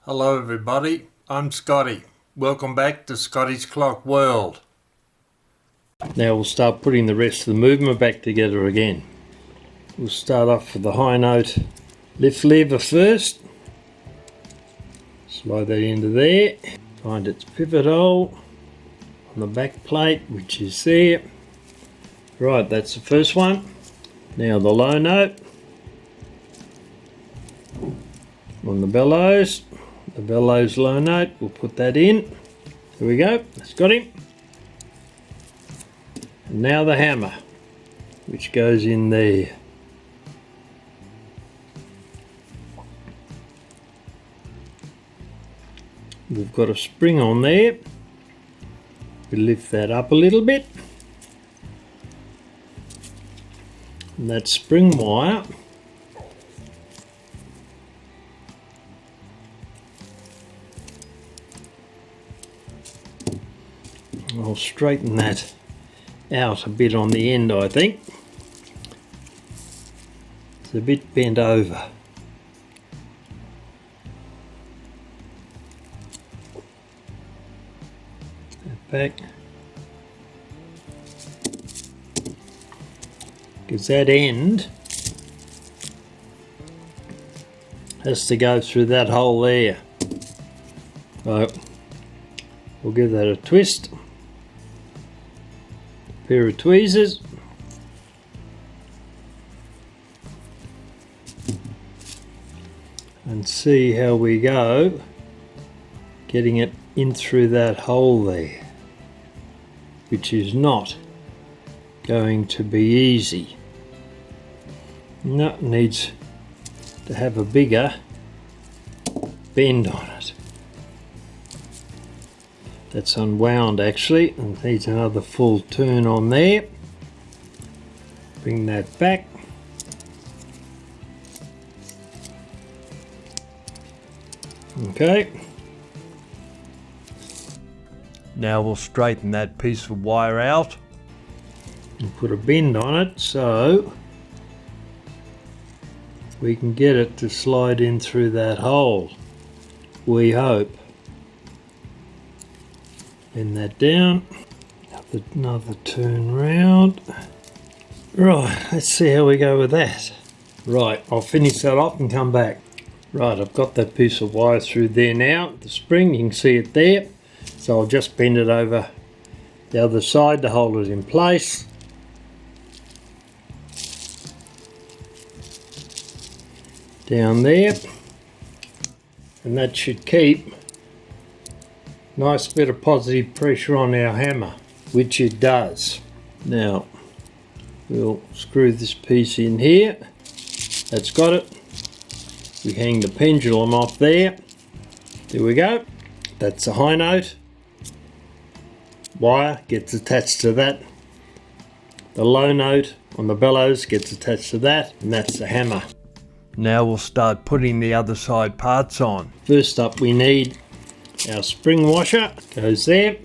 Hello everybody, I'm Scotty. Welcome back to Scotty's Clock World. Now we'll start putting the rest of the movement back together again. We'll start off with the high note lift lever first. Slide that into there. Find its pivot hole on the back plate, which is there. Right, that's the first one. Now the low note on the bellows. The bellows low note, we'll put that in. There we go, that's got him. And now the hammer, which goes in there. We've got a spring on there. We lift that up a little bit. And that spring wire I'll straighten that out a bit on the end, I think. It's a bit bent over. Back. Because that end has to go through that hole there. So we'll give that a twist. Pair of tweezers. And see how we go getting it in through that hole there, which is not going to be easy. No, it needs to have a bigger bend on it. That's unwound actually, and needs another full turn on there. Bring that back. Okay. Now we'll straighten that piece of wire out and put a bend on it so we can get it to slide in through that hole, we hope. Bend that down, another turn round. Right, let's see how we go with that. Right, I'll finish that off and come back. Right, I've got that piece of wire through there now, the spring, you can see it there. So I'll just bend it over the other side to hold it in place. Down there. And that should keep nice bit of positive pressure on our hammer, which it does. Now we'll screw this piece in here. That's got it. We hang the pendulum off there. There we go. That's the high note. Wire gets attached to that. The low note on the bellows gets attached to that, and that's the hammer. Now we'll start putting the other side parts on. First up we need our spring washer, goes there,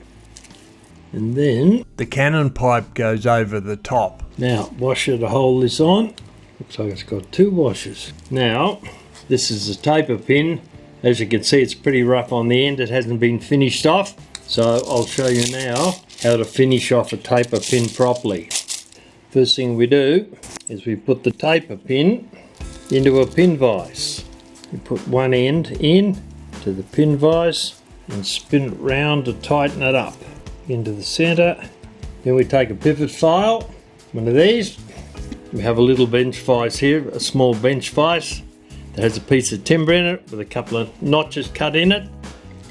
and then the cannon pipe goes over the top. Now washer to hold this on, looks like it's got two washers. Now this is the taper pin. As you can see, it's pretty rough on the end, it hasn't been finished off. So I'll show you now how to finish off a taper pin properly. First thing we do is we put the taper pin into a pin vise. We put one end in to the pin vise and spin it round to tighten it up into the center. Then we take a pivot file, one of these. We have a little bench vise here, a small bench vise that has a piece of timber in it with a couple of notches cut in it.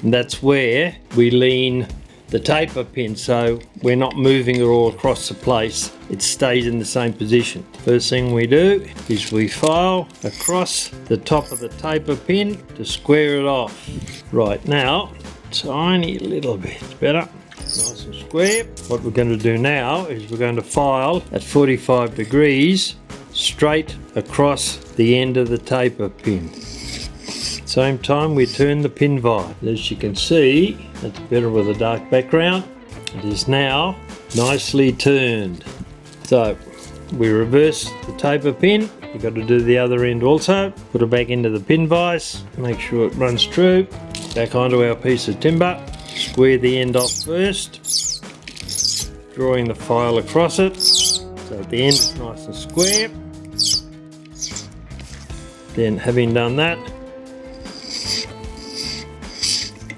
And that's where we lean the taper pin so we're not moving it all across the place. It stays in the same position. First thing we do is we file across the top of the taper pin to square it off. Right, now, tiny little bit better. Nice and square. What we're going to do now is we're going to file at 45 degrees straight across the end of the taper pin. Same time we turn the pin vise. As you can see, that's better with a dark background. It is now nicely turned. So we reverse the taper pin. You've got to do the other end also. Put it back into the pin vise, make sure it runs true. Back onto our piece of timber. Square the end off first, drawing the file across it so at the end it's nice and square. Then, having done that,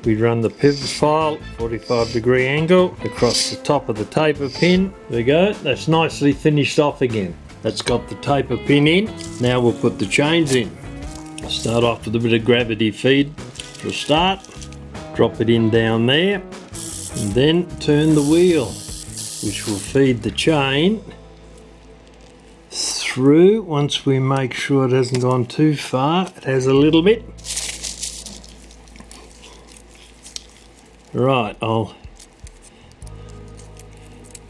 we run the pivot file 45-degree angle across the top of the taper pin. There we go, that's nicely finished off again. That's got the taper pin in. Now we'll put the chains in. Start off with a bit of gravity feed for a start. Drop it in down there and then turn the wheel, which will feed the chain through. Once we make sure it hasn't gone too far, it has a little bit. Right, I'll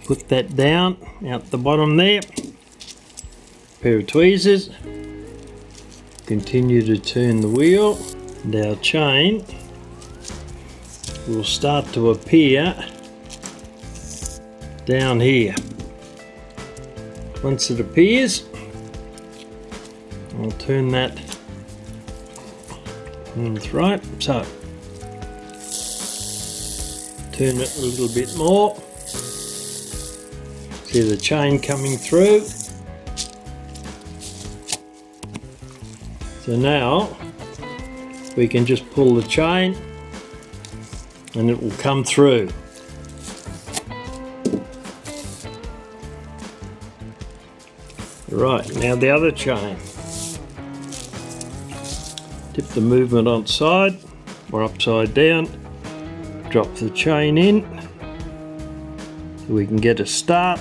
put that down out the bottom there. Pair of tweezers. Continue to turn the wheel and our chain will start to appear down here. Once it appears, I'll turn that right, so turn it a little bit more. See the chain coming through. So now we can just pull the chain and it will come through. Right, now the other chain. Tip the movement on side or upside down. Drop the chain in so we can get a start.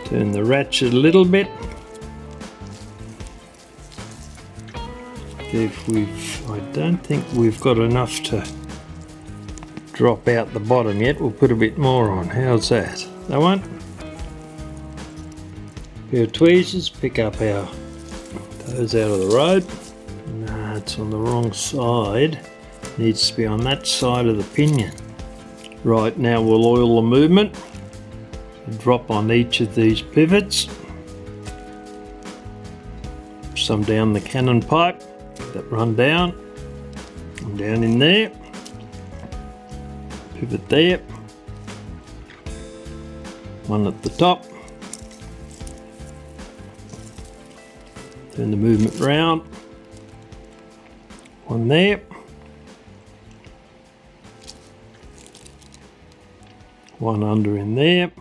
Turn the ratchet a little bit. I don't think we've got enough to drop out the bottom yet. We'll put a bit more on. How's that? That one? Pair of tweezers, pick up those out of the road. No, it's on the wrong side. Needs to be on that side of the pinion. Right, now we'll oil the movement. Drop on each of these pivots. Some down the cannon pipe that run down. And down in there. Pivot there. One at the top. Turn the movement round. One there. One under in there.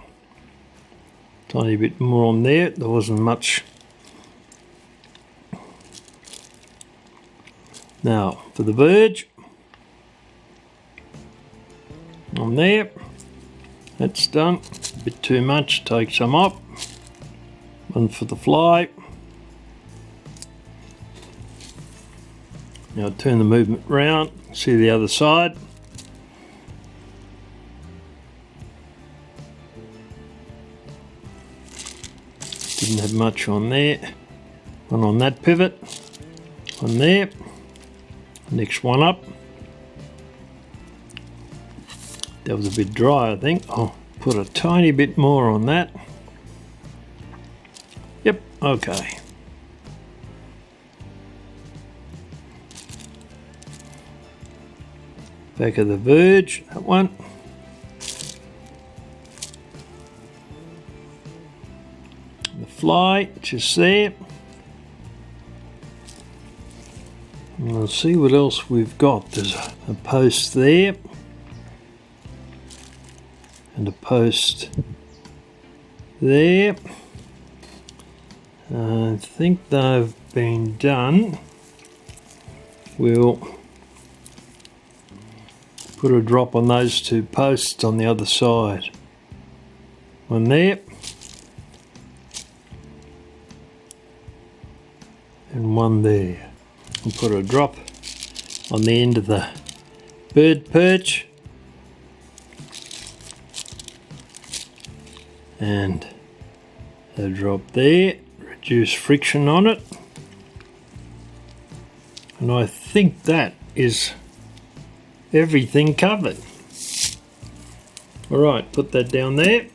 Tiny bit more on there. There wasn't much. Now for the verge. On there. That's done. A bit too much. Take some off. One for the fly. Now turn the movement round. See the other side. Didn't have much on there. One on that pivot. One there. Next one up. That was a bit dry, I think. I'll put a tiny bit more on that. Yep, okay. Back of the verge, that one. The fly, just there. And we'll see what else we've got. There's a post there. And a post there. I think they've been done. We'll put a drop on those two posts on the other side. One there. And one there. We'll put a drop on the end of the bird perch. And a drop there, reduce friction on it. And I think that is everything covered. Alright, put that down there.